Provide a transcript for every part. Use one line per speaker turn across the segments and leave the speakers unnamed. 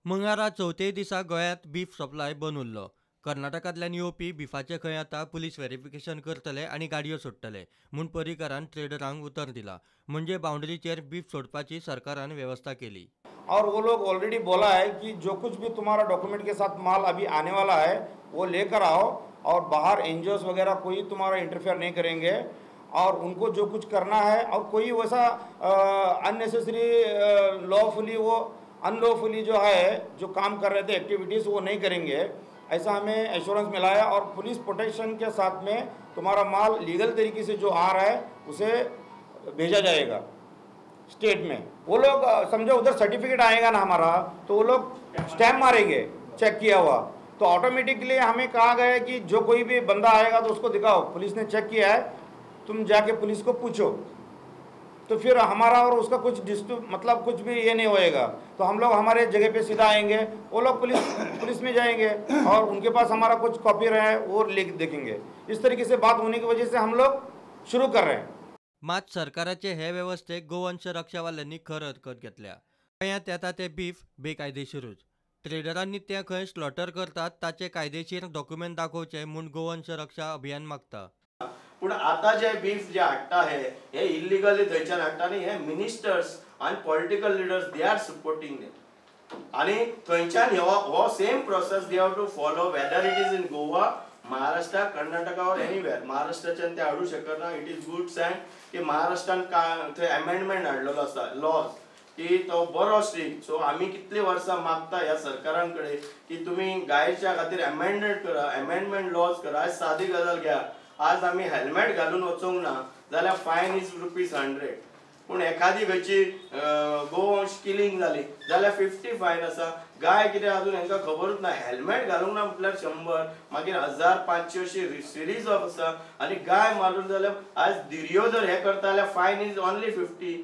मंगळारा चौथे दिसा गोंयांत बीफ सप्लाय बंद उरलो. कर्नाटकांतल्यान येवपी बीफाचे खंय आतां पुलीस व्हेरिफिकेशन करतले आनी गाडयो सोडटले म्हूण पर्रीकारान ट्रेडरांक उतर दिलां. म्हणजे बाउंडरीचेर बीफ सोडपाची सरकारान व्यवस्था केली.
और वो लोग ऑलरेडी बोला है कि जो कुछ भी तुम्हारा डॉक्यूमेंट के साथ माल अभी आने वाला है वो लेकर आओ, और बाहर एनजीओस वगैरह कोई तुम्हारा इंटरफेयर नहीं करेंगे, और उनको जो कुछ करना है, और कोई वैसा अननेसेसरी लॉफुली वो अनलॉफुली जो है जो काम कर रहे थे एक्टिविटीज़ वो नहीं करेंगे, ऐसा हमें एश्योरेंस मिला है। और पुलिस प्रोटेक्शन के साथ में तुम्हारा माल लीगल तरीके से जो आ रहा है उसे भेजा जाएगा स्टेट में। वो लोग समझो उधर सर्टिफिकेट आएगा ना हमारा, तो वो लोग स्टैम्प मारेंगे चेक किया हुआ, तो ऑटोमेटिकली हमें कहा गया है कि जो कोई भी बंदा आएगा तो उसको दिखाओ पुलिस ने चेक किया है, तुम जाके पुलिस को पूछो, तो फिर हमारा और उसका कुछ डिस्प्यूट मतलब कुछ भी ये नहीं होएगा। तो हम लोग हमारे जगह पे सीधा आएंगे, वो लोग पुलिस में जाएंगे और उनके पास हमारा कुछ कॉपी रहे वो लिख देखेंगे। इस तरीके से बात होने की वजह से हम लोग शुरू कर रहे हैं।
मात सरकाराचे हे वेवस्थेक गोवंश रक्षावाल्यांनी खर हरकत घेतल्या. गोंयांत येता ते बीफ बेकायदेशीरूच. ट्रेडरांनी ते खंय स्लॉटर करतात ताचे कायदेशीर डॉक्युमेंट दाखोवचे म्हूण गोवंश रक्षा अभियान मागता.
पण आता जे बीफ जे हाडटा हे इल्लिगली थंयच्यान हाडटा आनी हे मिनिस्टर्स आनी political leaders they are supporting them, आनी थंयच्यान हो same process they have to follow whether it is in Goa, Maharashtra, Karnataka और एनीवेयर. महाराष्ट्राच्यान ते हाडू शकना. इट इज गुड सायन की महाराष्ट्रान थंय अमेंडमेंट हाडलेलो आसा लॉज की तो बरो स्ट्रिक्ट. सो आमी कितली वर्सां मागता ह्या सरकारां कडेन की तुमी गायच्या खातीर अमेंडमेंट करा, अमेंडमेंट लॉज करा. आज सादी गजाल घ्या, आज आमी हेल्मेट घालून वचोंक ना जाल्यार फायन इज ₹100. पूण एखादी खंयची गोवंश किलिंग जाली जाल्यार 50 फायन आसा. गाय कितें अजून हांकां खबरूच ना, हेल्मेट घालूंक ना म्हटल्यार 100, मागीर 1500 अशी सिरीज ऑफ आसा. आनी गाय मारून जाल्यार आज दिर्यो जर हे करता जाल्यार fine is only 50.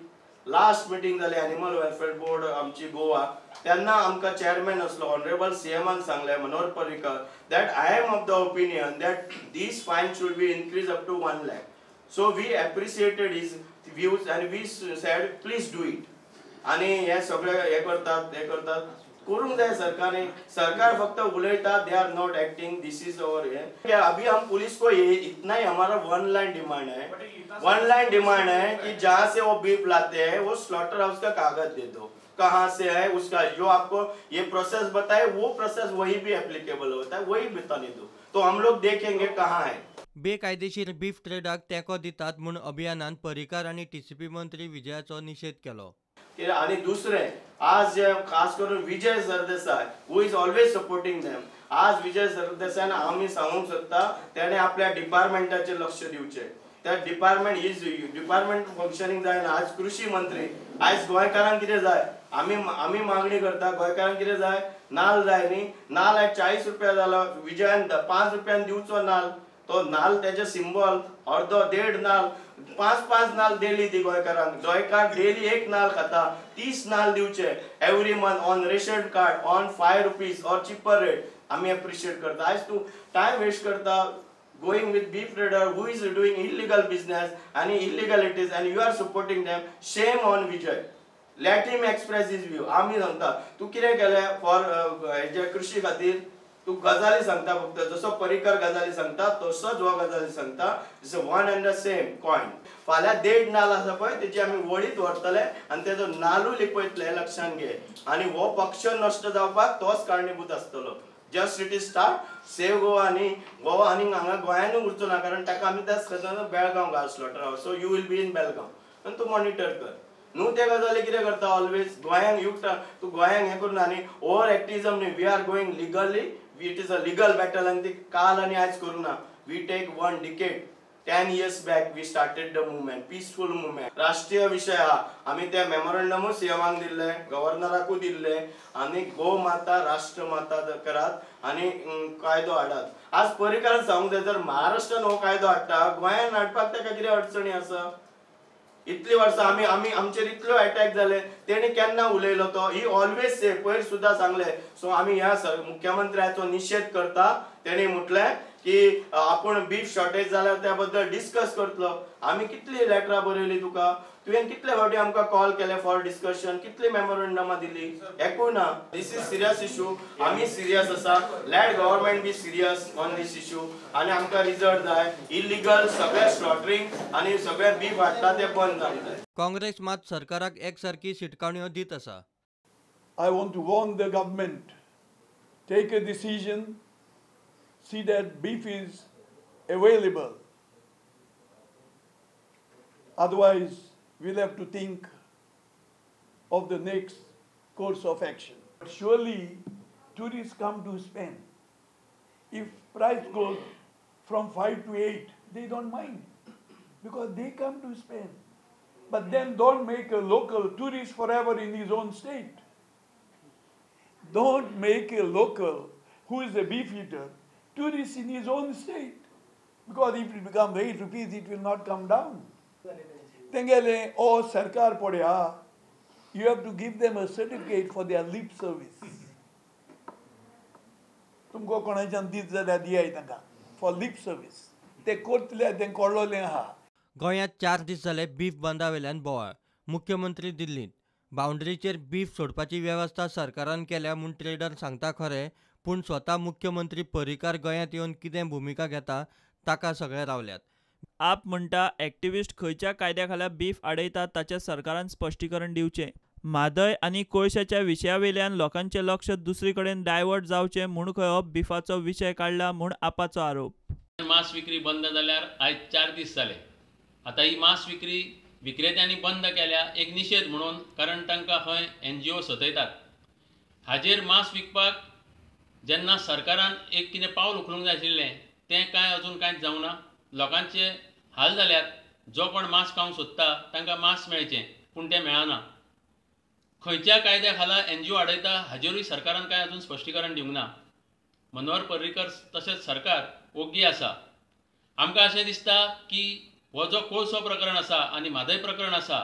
Last meeting जाली एनिमल वेलफेअर बोर्ड आमची गोवा, तेन्ना आमकां चेअरमॅन असलो ऑनरेबल सीएमान सांगले Manohar Parrikar that I am of the opinion that this fine should be increase up to 1 lakh. So we appreciated his views and we said please do it. आणि हे सगळे हे करतात करूंक जाय सरकारने. सरकार फक्त उलयता, they are not acting. This is over हे अभी हम पुलिस को ये इतना ही हमारा वन लाइन डिमांड है कि जहाँ से वो बीफ लाते हैं वो स्लॉटर हाउस का कागज दे दो, कहाँ से है उसका जो आपको ये प्रोसेस बताए वो प्रोसेस वही भी एप्लीकेबल होता है, वही बताने दो, तो हम लोग देखेंगे कहाँ है.
बेकायदेशीर बीफ ट्रेडाक तेंको दितात म्हूण अभियानात पर्रीकार आनी टीसीपी मंत्री विजयाचो निषेध केलो.
आणि दुसरे आज खास करून विजय सरदेसाय हु इज ऑलवेज सपोर्टिंग देम. आज विजय सरदेसायन आम्ही सांगूंक सोदता तेणे आपल्या डिपार्टमेंटाचेर लक्ष दिवचे. त्या डिपार्टमेंट फंक्शनिंग जायना. आज कृषी मंत्री, आज गोंयकारांक कितें जाय, आम्ही मागणी करता गोंयकारांक कितें जाय, नाल्ल जाय न्ही. नाल्ल आज 40 रुपया जालो, विजयान 5 रुपयान दिवचो नाल्ल. तो नाल्ल त्याचे सिंबल अर्दो 1.5 नाल्ल 5 नाल्ल डेली दी गोंयकारांक. गोंयकार डेली 1 नाल्ल खाता, 30 नाल्ल दिवचे every month on ration card on 5 rupees और चिपर रेट. आम्ही एप्रिशिएट करता. आज तू टाइम वेस्ट करता going with beef trader who is doing illegal business and illegalities and you are supporting them. Shame on Vijay. Let him express his view. आम्ही सांगता तू कितें केले for जे कृषी खातीर. तू गजाली सांगता फक्त जसो पर्रीकर गजाली सांगता तसोच हो गजाली सांगता. It's one end the same coin. फाल्यां 1.5 नाल्ल आसा पळय तेची आमी वळीत व्हरतले आनी तेजो नाल्लूय लिपयतले, लक्षांत घे. आनी हो पक्ष नश्ट जावपाक तोच कारणीभूत आसतलो. Just it is start save Goa आनी हांगा गोंयानूच उरचो ना, कारण ताका आमी त्याच खातीर बेळगांव घाल slaughter house. So you will be in Belgaum आनी तूं मॉनिटर कर न्हू. ते गजाली कितें करता ऑलवेज गोंयांक युक्ता तूं गोंयांक हें करून आनी ओवर एक्टिव्हिजम न्ही. We are going legally, it is a legal battle आनी ती काल आनी आज करूं ना. We take 1 decade 10 years back we started the movement, peaceful movement. राष्ट्रीय विषय हा आम्ही त्या मेमोरंडमूच सीएमांक दिल्ले, गव्हर्नराकूय दिल्ले आनी गो माता राष्ट्रमाता करात आनी कायदो हाडात. आज पर्रीकारान सांगूंक जाय जर महाराष्ट्रान हो कायदो हाडटा गोंयान हाडपाक ताका कितें अडचणी आसा. इतली वर्सां आमी आमचेर इतलो अटॅक जाले, तेणी केन्ना उलयलो तो. ही ऑलवेज से पयर सुद्दां सांगले. सो आमी ह्या मुख्यमंत्र्याचो निषेध करता. तेणी म्हटलें की आपण बीफ शॉर्टेज जाल्यार त्या बद्दल डिस्कस करतलो. आमी कितली लेटरां बरयली तुका, तुवें कितले फावटी आमकां कॉल केले फॉर डिस्कशन, कितली मेमोरंडमां दिली, एकूय ना. This is serious issue. आमी सिरियस आसा. Let government be serious on this issue आनी आमकां रिजल्ट जाय. इलिगल सगळे स्लॉटरिंग आनी सगळे बीफ हाडटा ते बंद जावंक जाय.
काँग्रेस मात सरकाराक एकसारकी शिटकावण्यो दीत आसा.
I want to warn the government, take a decision, see that beef is available. Otherwise, we'll have to think of the next course of action. Surely, tourists come to spend. If price goes from 5 to 8, they don't mind because they come to spend. But then don't make a local tourist forever in his own state. Don't make a local who is a beef eater tourist in his own state. Because if it becomes 8 rupees, it will not come down. Tengele, oh, Sarkar podya, you have to give them a certificate for their lip service. तुमको कोणाच्यान दीत जाल्यार दियाय तांकां for lip service. ते करतले तें कळलोलें आहा.
गोंयांत 4 दीस जाले बीफ बंदावेल्यान बोवाळ. मुख्यमंत्री दिल्लींत. बावंडरीचेर बीफ सोडपाची वेवस्था सरकारान केल्या म्हूण ट्रेडर सांगता खरें, पूण स्वता मुख्यमंत्री पर्रीकार गोंयांत येवन कितें भुमिका घेता ताका सगळे रावल्यात.
आप म्हणटा एक्टिविस्ट खंयच्या कायद्या खाला बीफ आडयतात ताचें सरकारान स्पश्टीकरण दिवचें. म्हादय आनी कोळशाच्या विशया वयल्यान लोकांचें लक्ष दुसरे कडेन डायवर्ट जावचें म्हूण खंय हो बिफाचो विशय काडला म्हूण आपाचो आरोप.
मांस विक्री बंद जाल्यार आयज 4 दीस जाले. आतां ही मांस विक्री विक्रेत्यांनी बंद केल्या एक निशेध म्हणून, कारण तांकां खंय NGO सतयतात. हाजेर मांस विकपाक जेन्ना सरकारान एक कितें पावल उखलूंक जाय आशिल्लें तें अजून कांयच जावना. लोकांचे हाल जाल्यात. जो कोण मांस खावंक सोदता तांकां मांस मेळचें, पूण तें मेळना. खंयच्या कायद्या खाला NGO आडयता हाजेरूय सरकारान कांय अजून स्पश्टीकरण दिवंक ना. मनोहर पर्रीकर तशेंच सरकार ओग्गी आसा. आमकां अशें दिसता की हो जो कोळसो प्रकरण आसा आनी म्हादय प्रकरण आसा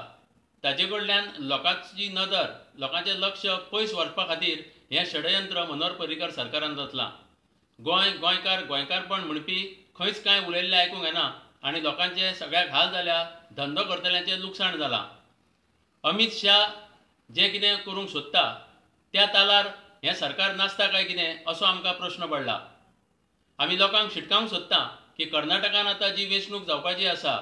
ताजे कडल्यान लोकांची नदर, लोकांचें लक्ष पयस व्हरपा खातीर हें षडयंत्र मनोहर पर्रीकर सरकारान रचलां. गोंयकारपण म्हणपी खंयच कांय उलयल्लें आयकूंक येना आनी लोकांचे सगळ्याक हाल जाल्या. धंदो करतल्यांचें लुकसाण जालां. अमित शाह जें कितें करूंक सोदता त्या तालार हें सरकार नासता काय कितें असो आमकां प्रश्न पडला. आमी लोकांक शिटकावंक सोदता की कर्नाटकान आतां जी वेंचणूक जावपाची आसा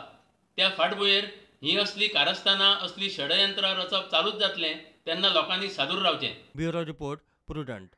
त्या फाटभुंयेर ही असली कारस्थानां, असली षडयंत्रां रचप चालूच जातलें तेन्ना लोकांनी सादूर रावचें.
Bureau report, prudent.